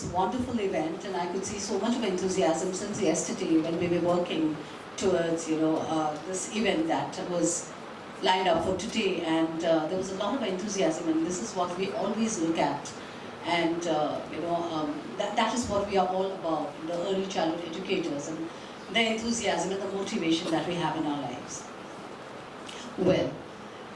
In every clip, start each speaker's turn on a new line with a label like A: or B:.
A: this wonderful event, and I could see so much of enthusiasm since yesterday when we were working towards, this event that was lined up for today, and there was a lot of enthusiasm, and this is what we always look at, and that is what we are all about, the early childhood educators, and the enthusiasm and the motivation that we have in our lives. Well,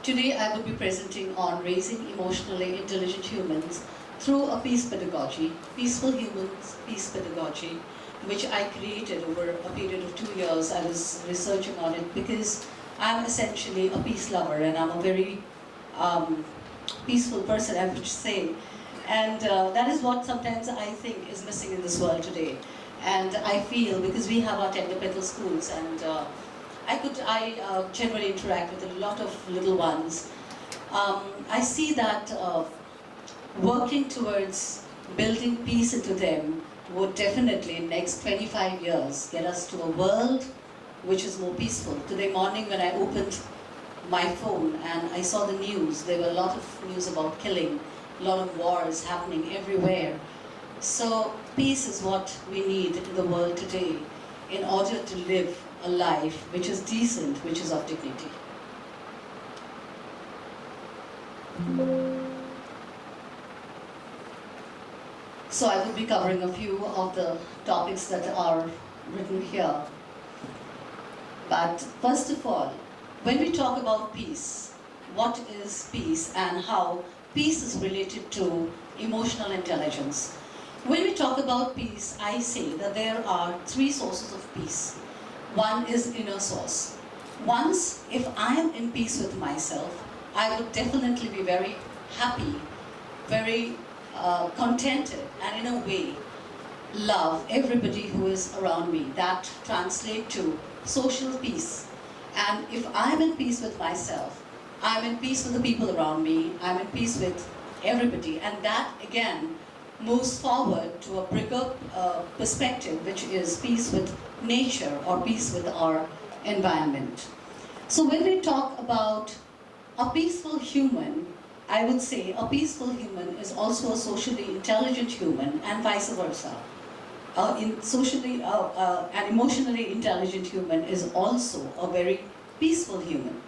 A: today I will be presenting on raising emotionally intelligent humans through a peace pedagogy, Peaceful Humans Peace Pedagogy, which I created over a period of 2 years. I was researching on it because I'm essentially a peace lover, and I'm a very peaceful person, I would say. And that is what sometimes I think is missing in this world today. And I feel, because we have our tender petal schools, and I generally interact with a lot of little ones. I see that working towards building peace into them would definitely, in the next 25 years, get us to a world which is more peaceful. Today morning when I opened my phone and I saw the news, there were a lot of news about killing, a lot of wars happening everywhere. So peace is what we need in the world today in order to live a life which is decent, which is of dignity. So I will be covering a few of the topics that are written here. But first of all, when we talk about peace, what is peace and how peace is related to emotional intelligence? When we talk about peace, I say that there are 3 sources of peace. One is inner source. Once, if I am in peace with myself, I would definitely be very happy, very contented, and in a way love everybody who is around me. That translates to social peace. And if I'm in peace with myself, I'm in peace with the people around me, I'm in peace with everybody, and that again moves forward to a bigger perspective, which is peace with nature or peace with our environment. So when we talk about a peaceful human, I would say a peaceful human is also a socially intelligent human, and vice versa. An emotionally intelligent human is also a very peaceful human.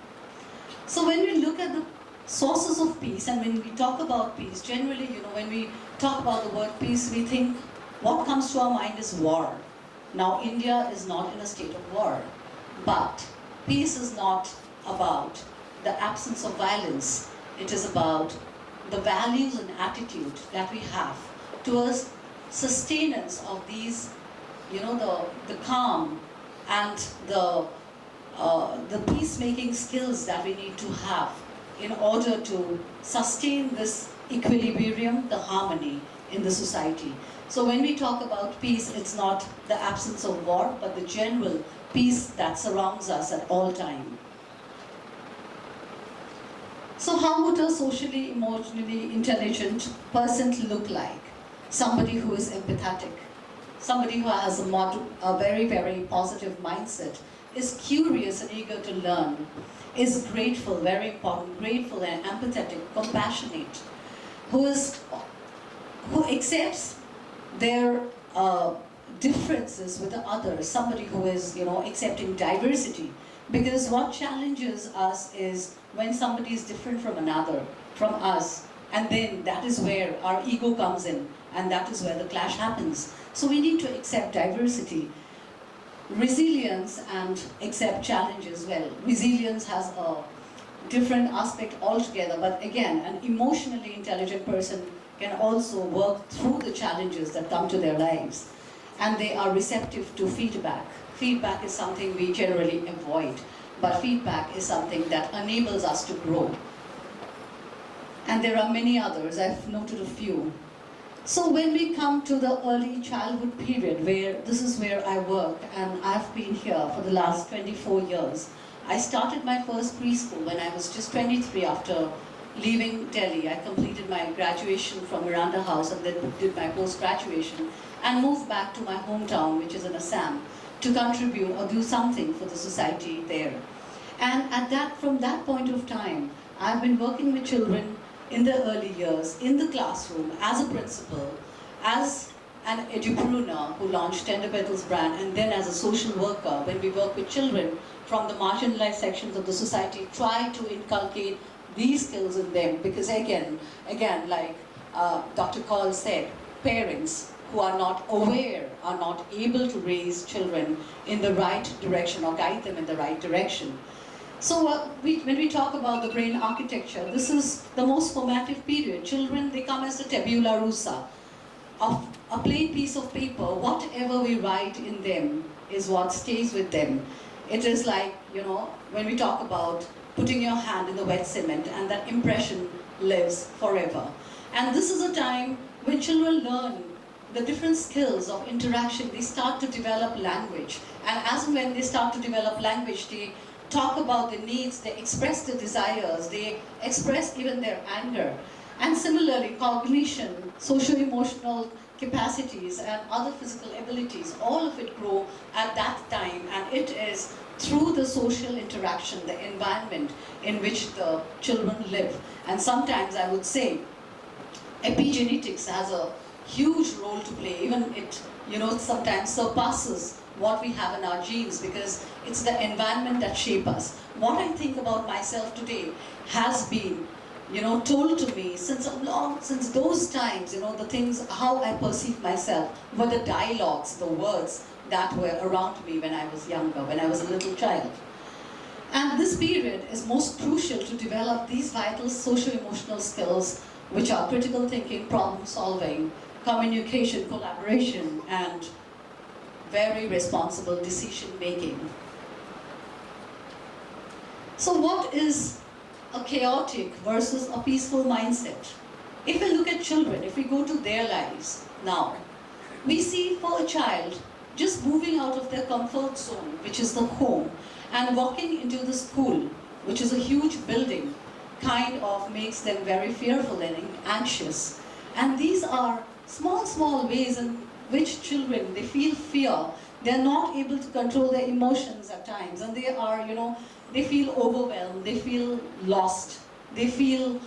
A: So when we look at the sources of peace, and when we talk about peace, generally, when we talk about the word peace, we think what comes to our mind is war. Now, India is not in a state of war, but peace is not about the absence of violence. It is about the values and attitude that we have towards sustenance of these, the calm and the peacemaking skills that we need to have in order to sustain this equilibrium, the harmony in the society. So when we talk about peace, it's not the absence of war, but the general peace that surrounds us at all times. So how would a socially, emotionally intelligent person look like? Somebody who is empathetic, somebody who has a very, very positive mindset, is curious and eager to learn, is grateful, very important, grateful and empathetic, compassionate, who accepts their differences with the others, somebody who is, accepting diversity. Because what challenges us is when somebody is different from us, and then that is where our ego comes in, and that is where the clash happens. So we need to accept diversity, resilience, and accept challenges. Well, resilience has a different aspect altogether, but again, an emotionally intelligent person can also work through the challenges that come to their lives, and they are receptive to feedback. Feedback is something we generally avoid, but feedback is something that enables us to grow. And there are many others, I've noted a few. So when we come to the early childhood period, this is where I work, and I've been here for the last 24 years. I started my first preschool when I was just 23 after leaving Delhi. I completed my graduation from Miranda House and then did my post-graduation and moved back to my hometown, which is in Assam, to contribute or do something for the society there. And from that point of time, I've been working with children in the early years, in the classroom, as a principal, as an entrepreneur who launched Tender Petals brand, and then as a social worker, when we work with children from the marginalized sections of the society, try to inculcate these skills in them. Because again, like Dr. Kaul said, parents who are not aware are not able to raise children in the right direction or guide them in the right direction. So when we talk about the brain architecture, this is the most formative period. Children, they come as a tabula rasa. Of a plain piece of paper, whatever we write in them is what stays with them. It is like, when we talk about putting your hand in the wet cement, and that impression lives forever. And this is a time when children learn the different skills of interaction. They start to develop language. And as and when they start to develop language, they talk about their needs, they express their desires, they express even their anger. And similarly, cognition, socio-emotional capacities, and other physical abilities, all of it grow at that time, and it is through the social interaction, the environment in which the children live. And sometimes I would say epigenetics has a huge role to play. Even it, sometimes surpasses what we have in our genes, because it's the environment that shapes us. What I think about myself today has been told to me since those times, the things, how I perceive myself, were the dialogues, the words that were around me when I was younger, when I was a little child. And this period is most crucial to develop these vital socio-emotional skills, which are critical thinking, problem solving, communication, collaboration, and very responsible decision making. So what is a chaotic versus a peaceful mindset? If we look at children, if we go to their lives now, we see for a child just moving out of their comfort zone, which is the home, and walking into the school, which is a huge building, kind of makes them very fearful and anxious. And these are small ways in which children, they feel fear. They're not able to control their emotions at times, and they are, they feel overwhelmed, they feel lost, they feel,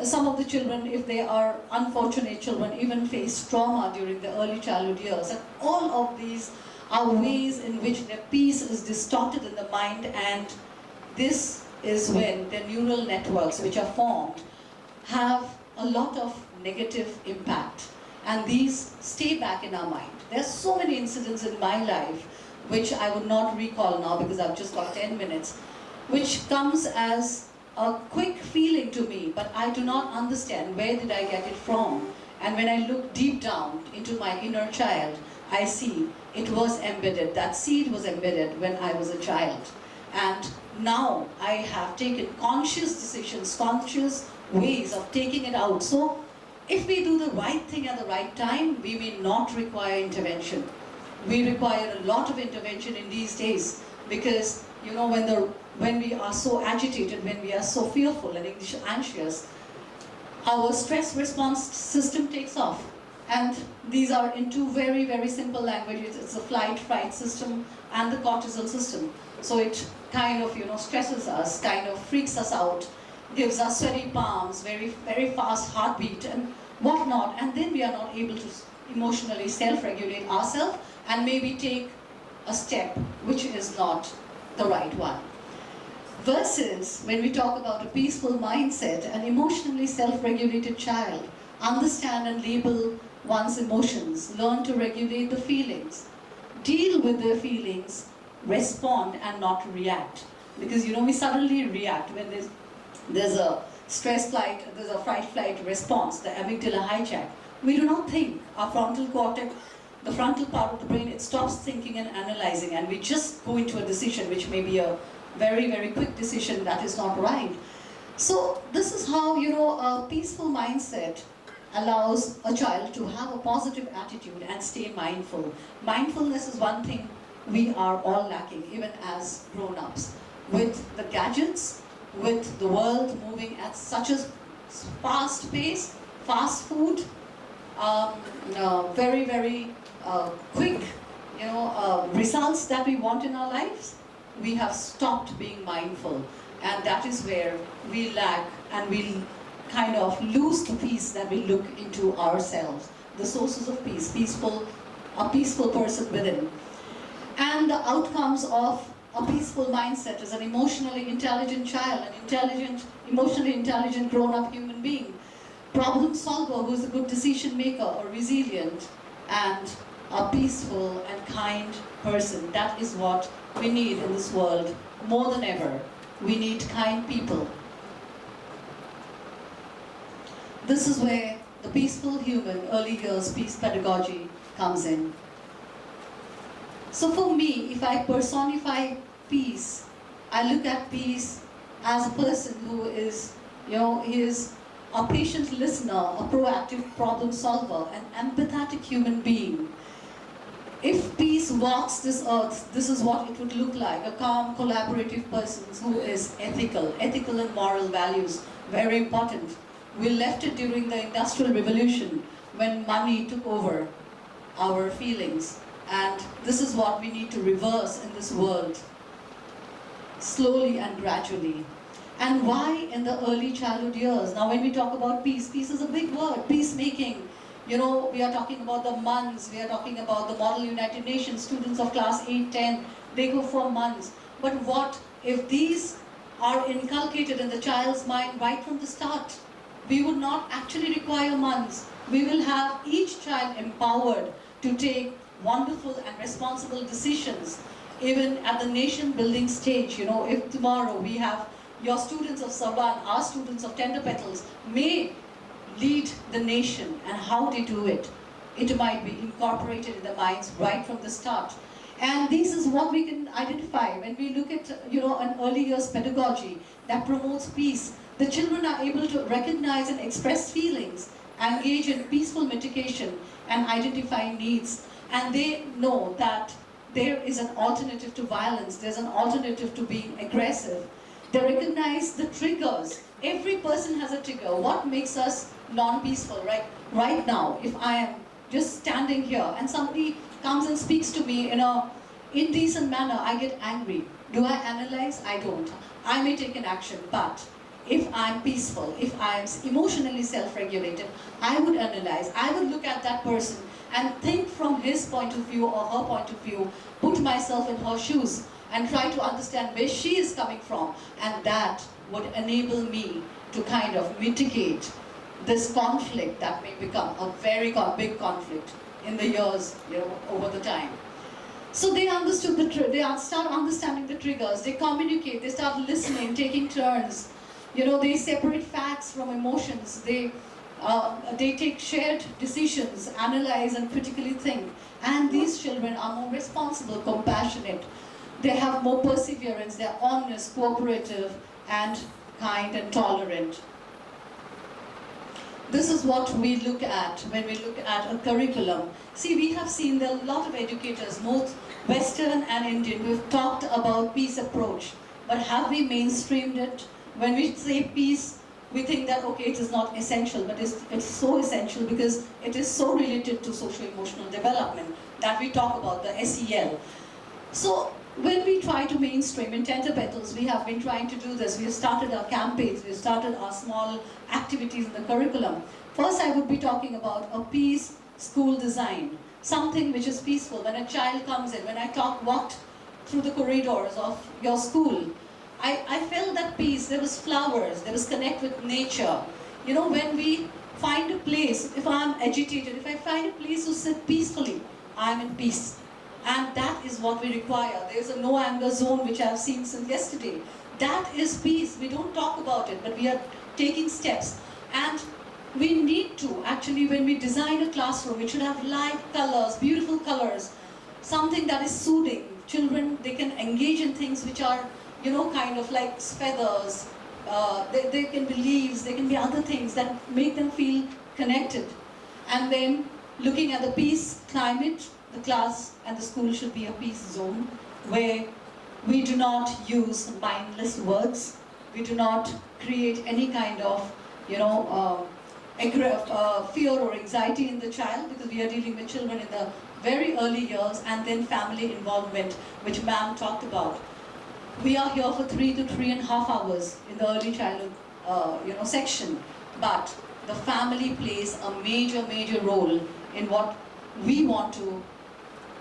A: some of the children, if they are unfortunate children, even face trauma during the early childhood years. And all of these are ways in which their peace is distorted in the mind, and this is when the neural networks which are formed have a lot of negative impact, and these stay back in our mind. There's so many incidents in my life which I would not recall now because I've just got 10 minutes, which comes as a quick feeling to me, but I do not understand where did I get it from. And when I look deep down into my inner child, I see it was embedded, that seed was embedded when I was a child. And now I have taken conscious decisions, conscious ways of taking it out. So if we do the right thing at the right time, we may not require intervention. We require a lot of intervention in these days, because when we are so agitated, when we are so fearful and anxious, our stress response system takes off. And these are in two very, very simple languages. It's the flight-fright system and the cortisol system. So it kind of stresses us, kind of freaks us out, gives us sweaty palms, very, very fast heartbeat and whatnot. And then we are not able to emotionally self-regulate ourselves and maybe take a step which is not the right one. Versus when we talk about a peaceful mindset, an emotionally self-regulated child understand and label one's emotions, learn to regulate the feelings, deal with their feelings, respond and not react. Because we suddenly react when there's a stress flight, there's a fight-flight response, the amygdala hijack. We do not think. Our frontal cortex, the frontal part of the brain, it stops thinking and analyzing, and we just go into a decision which may be a very, very quick decision that is not right. So this is how, a peaceful mindset allows a child to have a positive attitude and stay mindful. Mindfulness is one thing we are all lacking, even as grown-ups. With the gadgets, with the world moving at such a fast pace, fast food, very, very quick, results that we want in our lives, we have stopped being mindful. And that is where we lack and we kind of lose the peace that we look into ourselves. the sources of peace, a peaceful person within. And the outcomes of a peaceful mindset is an emotionally intelligent child, an intelligent, emotionally intelligent grown-up human being, problem solver who's a good decision maker or resilient, and a peaceful and kind person. That is what we need in this world more than ever. We need kind people. This is where the peaceful human early years peace pedagogy comes in. So for me, if I personify peace, I look at peace as a person who is, he is a patient listener, a proactive problem solver, an empathetic human being. If peace walks this earth, this is what it would look like: a calm, collaborative person who is ethical and moral values, very important. We left it during the Industrial Revolution when money took over our feelings. And this is what we need to reverse in this world, slowly and gradually. And why in the early childhood years? Now when we talk about peace, peace is a big word, peacemaking. We are talking about the MUNs, we are talking about the Model United Nations, students of class 8, 10, they go for MUNs. But what if these are inculcated in the child's mind right from the start? We would not actually require MUNs. We will have each child empowered to take wonderful and responsible decisions, even at the nation building stage. If tomorrow we have your students of Salwan, our students of Tender Petals may lead the nation, and how they do it, it might be incorporated in the minds right from the start. And this is what we can identify when we look at an early years pedagogy that promotes peace. The children are able to recognize and express feelings, engage in peaceful mitigation, and identify needs. And they know that there is an alternative to violence, there's an alternative to being aggressive. They recognize the triggers. Every person has a trigger. What makes us non-peaceful, right? Right now, if I am just standing here and somebody comes and speaks to me in an indecent manner, I get angry. Do I analyze? I don't. I may take an action, but if I'm peaceful, if I'm emotionally self-regulated, I would analyze. I would look at that person and think from his point of view or her point of view, put myself in her shoes and try to understand where she is coming from. And that would enable me to kind of mitigate this conflict that may become a very big conflict in the years, over the time. So they understood they start understanding the triggers, they communicate, they start listening, taking turns. They separate facts from emotions, they take shared decisions, analyze and critically think. And these children are more responsible, compassionate. They have more perseverance, they're honest, cooperative, and kind and tolerant. This is what we look at when we look at a curriculum. See, we have seen there are a lot of educators, both Western and Indian, who have talked about peace approach. But have we mainstreamed it? When we say peace, we think that, okay, it is not essential, but it's so essential because it is so related to social-emotional development that we talk about, the SEL. So when we try to mainstream in Tender Petals, we have been trying to do this. We have started our campaigns, we have started our small activities in the curriculum. First, I would be talking about a peace school design, something which is peaceful. When a child comes in, when I walked through the corridors of your school, I felt that peace. There was flowers, there was connect with nature. When we find a place, if I'm agitated, if I find a place to sit peacefully, I'm in peace. And that is what we require. There's a no anger zone which I've seen since yesterday. That is peace. We don't talk about it, but we are taking steps. And we need to, actually, when we design a classroom, it should have light colors, beautiful colors, something that is soothing. Children, they can engage in things which are, kind of like feathers. They can be leaves, they can be other things that make them feel connected. And then looking at the peace climate, the class and the school should be a peace zone where we do not use mindless words. We do not create any kind of, fear or anxiety in the child, because we are dealing with children in the very early years, and then family involvement, which ma'am talked about. We are here for 3 to 3.5 hours in the early childhood, section, but the family plays a major role in what we want to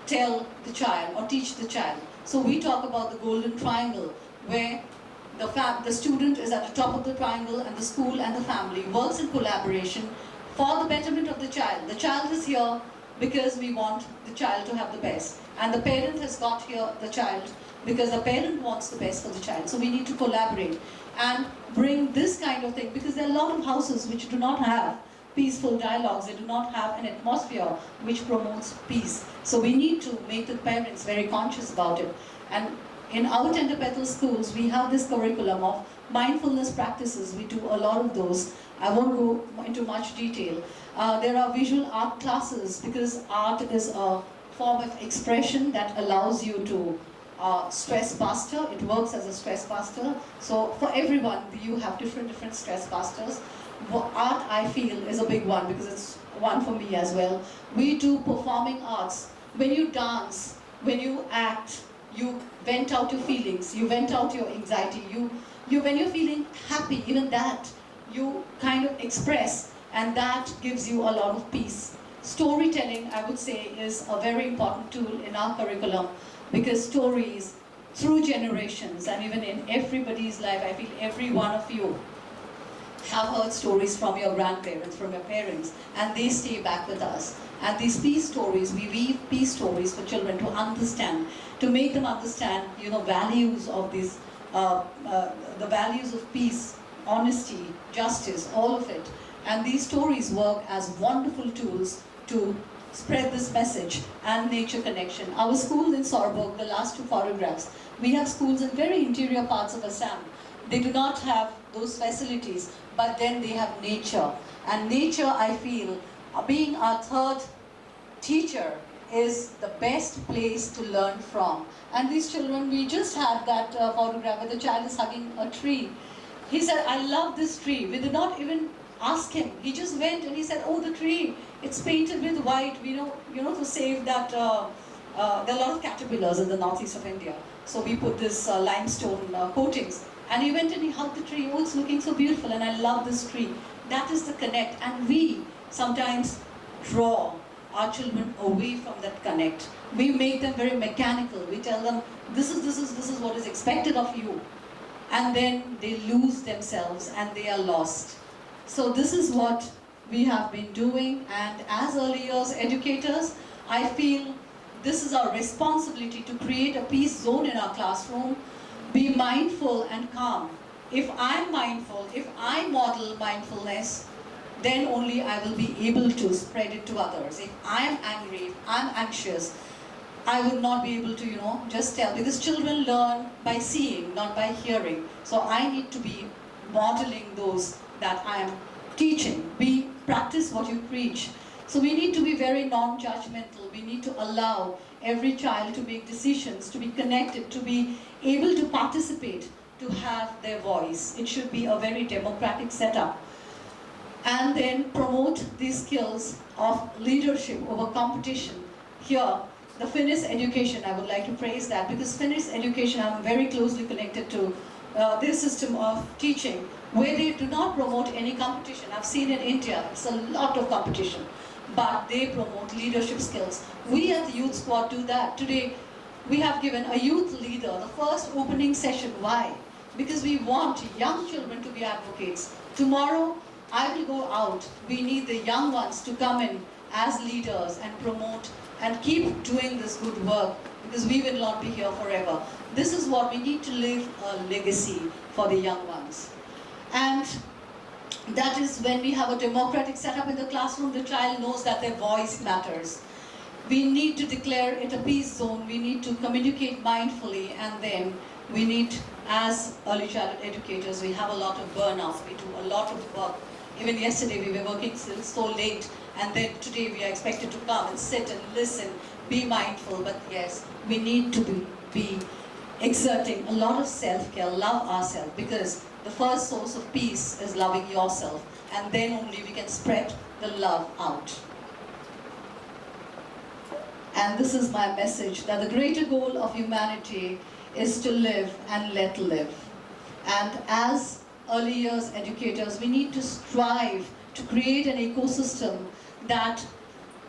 A: tell the child or teach the child. So we talk about the golden triangle, where the student is at the top of the triangle, and the school and the family works in collaboration for the betterment of the child. The child is here because we want the child to have the best, and the parent has got here the child because the parent wants the best for the child. So we need to collaborate and bring this kind of thing, because there are a lot of houses which do not have peaceful dialogues, they do not have an atmosphere which promotes peace. So we need to make the parents very conscious about it. And in our Tender Petal schools, we have this curriculum of mindfulness practices. We do a lot of those. I won't go into much detail. There are visual art classes, because art is a form of expression that allows you to stress buster. It works as a stress buster. So for everyone, you have different stress busters. Art, I feel, is a big one, because it's one for me as well. We do performing arts. When you dance, when you act, you vent out your feelings, you vent out your anxiety, when you're feeling happy, even that, you kind of express, and that gives you a lot of peace. Storytelling, I would say, is a very important tool in our curriculum, because stories, through generations, and even in everybody's life, I feel every one of you have heard stories from your grandparents, from your parents, and they stay back with us. And these peace stories, we weave peace stories for children to understand, to make them understand, values of these, the values of peace, honesty, justice, all of it. And these stories work as wonderful tools to spread this message and nature connection. Our school in Sorburg, the last 2 photographs, we have schools in very interior parts of Assam. They do not have those facilities, but then they have nature. And nature, I feel, being our third teacher, is the best place to learn from. And these children, we just had that photograph where the child is hugging a tree. He said, I love this tree. We did not even ask him. He just went and he said, oh, the tree, it's painted with white, to save that, there are a lot of caterpillars in the northeast of India. So we put this limestone coatings. And he went and he hugged the tree. Oh, it's looking so beautiful, and I love this tree. That is the connect. And we sometimes draw our children away from that connect. We make them very mechanical. We tell them, this is what is expected of you. And then they lose themselves and they are lost. So this is what we have been doing. And as early years educators, I feel this is our responsibility to create a peace zone in our classroom. Be mindful and calm. If I'm mindful, if I model mindfulness, then only I will be able to spread it to others. If I'm angry, if I'm anxious, I will not be able to, just tell. Because children learn by seeing, not by hearing. So I need to be modeling those that I am teaching. Practice what you preach. So we need to be very non-judgmental. We need to allow every child to make decisions, to be connected, to be able to participate, to have their voice. It should be a very democratic setup. And then promote these skills of leadership over competition. Here, the Finnish education, I would like to praise that, because Finnish education, I'm very closely connected to their system of teaching, where they do not promote any competition. I've seen in India, it's a lot of competition, but they promote leadership skills. We at the Youth Squad do that. Today, we have given a youth leader the first opening session. Why? Because we want young children to be advocates. Tomorrow, I will go out. We need the young ones to come in as leaders and promote and keep doing this good work, because we will not be here forever. This is what we need to leave a legacy for the young ones. And that is when we have a democratic setup in the classroom, the child knows that their voice matters. We need to declare it a peace zone. We need to communicate mindfully, and then we need, as early childhood educators, we have a lot of burnout. We do a lot of work. Even yesterday we were working till so late, and then today we are expected to come and sit and listen, be mindful. But yes, we need to be exerting a lot of self-care, love ourselves, because the first source of peace is loving yourself, and then only we can spread the love out. And this is my message, that the greater goal of humanity is to live and let live. And as early years educators, we need to strive to create an ecosystem that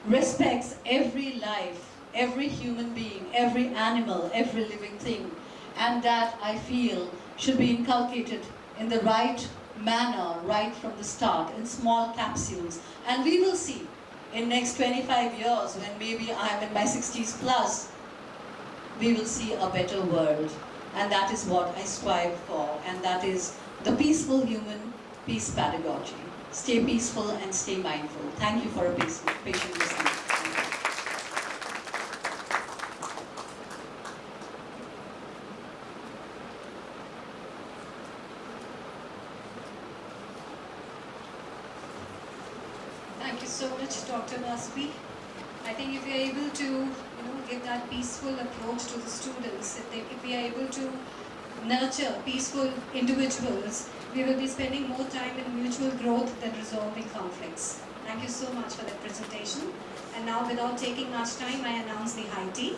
A: respects every life, every human being, every animal, every living thing, and that I feel should be inculcated in the right manner right from the start, in small capsules. And we will see in next 25 years, when maybe I'm in my 60s plus, we will see a better world. And that is what I strive for, and that is the peaceful human, peace pedagogy. Stay peaceful and stay mindful. Thank you for a patient listening.
B: Thank you so much, Dr. Vasavvi. I think if we are able to, give that peaceful approach to the students, if we are able to nurture peaceful individuals, we will be spending more time in mutual growth than resolving conflicts. Thank you so much for that presentation. And now, without taking much time, I announce the high tea.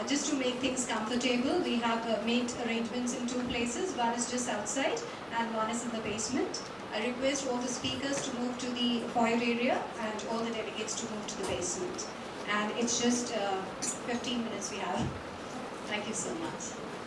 B: Just to make things comfortable, we have made arrangements in two places. One is just outside and one is in the basement. I request all the speakers to move to the foyer area and all the delegates to move to the basement. And it's just 15 minutes we have. Thank you so much.